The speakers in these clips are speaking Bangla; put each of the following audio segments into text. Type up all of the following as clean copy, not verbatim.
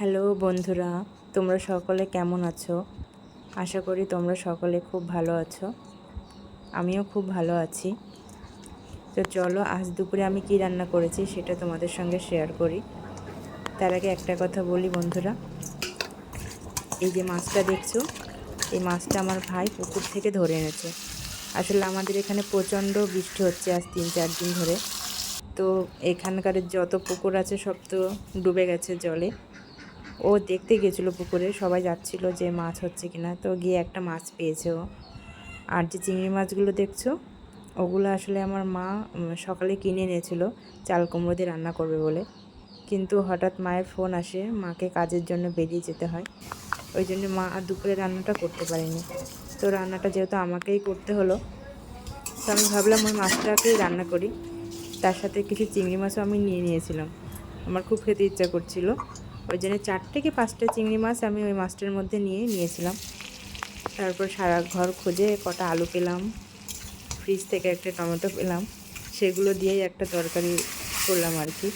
হ্যালো বন্ধুরা, তোমরা সকলে কেমন আছো? আশা করি তোমরা সকলে খুব ভালো আছো। আমিও খুব ভালো আছি। তো চলো আজ দুপুরে আমি কি রান্না করেছি সেটা তোমাদের সঙ্গে শেয়ার করি। তার আগে একটা কথা বলি বন্ধুরা, এই যে মাছটা দেখছো, এই মাছটা আমার ভাই পুকুর থেকে ধরে এনেছে। আসলে আমাদের এখানে প্রচণ্ড বৃষ্টি হচ্ছে আজ 3-4 দিন ধরে। তো এখানকার যত পুকুর আছে সব তো ডুবে গেছে জলে। ও দেখতে গেছিলো পুকুরে, সবাই যাচ্ছিল যে মাছ হচ্ছে কিনা, তো গিয়ে একটা মাছ পেয়েছে ও। আর যে চিংড়ি মাছগুলো দেখছো, ওগুলো আসলে আমার মা সকালে কিনে এনেছিল চাল কুমড়ো দিয়ে রান্না করবে বলে। কিন্তু হঠাৎ মায়ের ফোন আসে, মাকে কাজের জন্য বেরিয়ে যেতে হয়। ওই জন্য মা আর দুপুরে রান্নাটা করতে পারেনি। তো রান্নাটা যেহেতু আমাকেই করতে হলো, তো আমি ভাবলাম ওই মাছটাকেই রান্না করি। তার সাথে কিছু চিংড়ি মাছও আমি নিয়ে নিয়েছিলাম, আমার খুব খেতে ইচ্ছা করছিল। ওই জন্য 4 থেকে 5টা চিংড়ি মাছ আমি ওই মাছটার মধ্যে নিয়েছিলাম। তারপর সারা ঘর খুঁজে কটা আলু পেলাম, ফ্রিজ থেকে একটা টমেটো পেলাম, সেগুলো দিয়েই একটা তরকারি করলাম আর কি।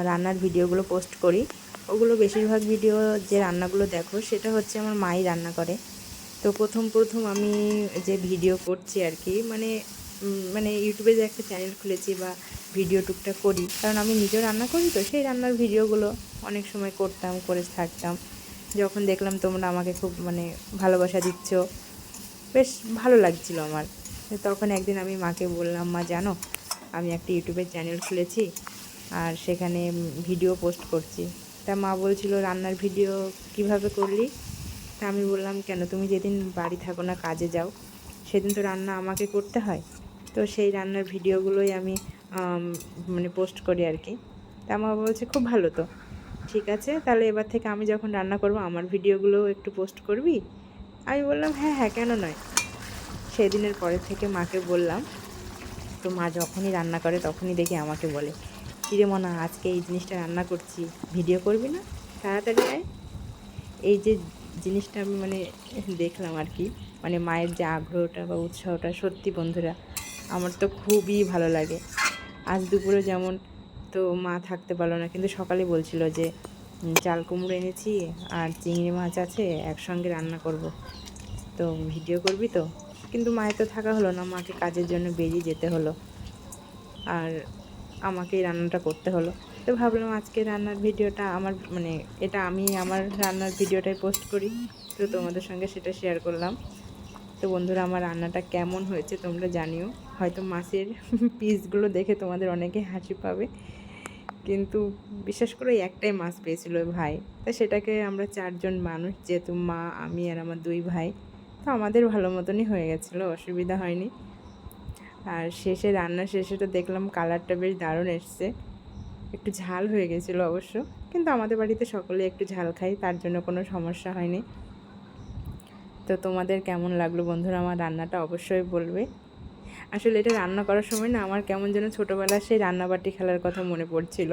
রান্নার ভিডিওগুলো পোস্ট করি, ওগুলো বেশিরভাগ ভিডিও যে রান্নাগুলো দেখো সেটা হচ্ছে আমার মাই রান্না করে। তো প্রথম আমি যে ভিডিও করছি আর কি, মানে ইউটিউবে যে একটা চ্যানেল খুলেছি বা ভিডিও টুকটাক করি, কারণ আমি নিজেও রান্না করি, তো সেই রান্নার ভিডিওগুলো অনেক সময় করে থাকতাম। যখন দেখলাম তোমরা আমাকে খুব ভালোবাসা দিচ্ছ, বেশ ভালো লাগছিল আমার। তখন একদিন আমি মাকে বললাম, মা জানো আমি একটা ইউটিউবের চ্যানেল খুলেছি আর সেখানে ভিডিও পোস্ট করছি। তা মা বলছিল রান্নার ভিডিও কিভাবে করলি? তা আমি বললাম, কেন, তুমি যেদিন বাড়ি থাকো না, কাজে যাও, সেদিন তো রান্না আমাকে করতে হয়। তো সেই রান্নার ভিডিওগুলোই আমি পোস্ট করি আর কি। তা মা বলছে, খুব ভালো তো, ঠিক আছে, তাহলে এবার থেকে আমি যখন রান্না করব আমার ভিডিওগুলোও একটু পোস্ট করবি। আমি বললাম, হ্যাঁ হ্যাঁ, কেন নয়। সেদিনের পরের থেকে মাকে বললাম। তো মা যখনই রান্না করে তখনই দেখি আমাকে বলে, কিরে মনা, আজকে এই জিনিসটা রান্না করছি, ভিডিও করবি না, তাড়াতাড়ি আয়। এই যে জিনিসটা আমি দেখলাম আর কি, মায়ের যে আগ্রহটা বা উৎসাহটা, সত্যি বন্ধুরা আমার তো খুবই ভালো লাগে। আজ দুপুরে যেমন, তো মা থাকতে পারলো না, কিন্তু সকালে বলছিল যে চাল কুমড়ো এনেছি আর চিংড়ি মাছ আছে, একসঙ্গে রান্না করব, তো ভিডিও করবি তো। কিন্তু মায়ের তো থাকা হলো না, মাকে কাজের জন্য বেরিয়ে যেতে হলো আর আমাকেই রান্নাটা করতে হলো। তো ভাবলাম আজকে রান্নার ভিডিওটা এটা আমি আমার রান্নার ভিডিওটাই পোস্ট করি, তো তোমাদের সঙ্গে সেটা শেয়ার করলাম। তো বন্ধুরা, আমার রান্নাটা কেমন হয়েছে তোমরা জানিও। হয়তো মাছের পিসগুলো দেখে তোমাদের অনেকে হাসি পাবে, কিন্তু বিশ্বাস করে একটাই মাছ পেয়েছিল ভাই, তা সেটাকে আমরা 4 জন মানুষ, যেহেতু মা, আমি আর আমার 2 ভাই, তো আমাদের ভালো মতনই হয়ে গেছিলো, অসুবিধা হয়নি। আর রান্না শেষে তো দেখলাম কালারটা বেশ দারুণ এসছে। একটু ঝাল হয়ে গেছিলো অবশ্য, কিন্তু আমাদের বাড়িতে সকলে একটু ঝাল খাই, তার জন্য কোনো সমস্যা হয়নি। তো তোমাদের কেমন লাগলো বন্ধুরা আমার রান্নাটা অবশ্যই বলবে। আসলে এটা রান্না করার সময় না আমার কেমন যেন ছোটোবেলার সেই রান্নাবাটি খেলার কথা মনে পড়ছিল।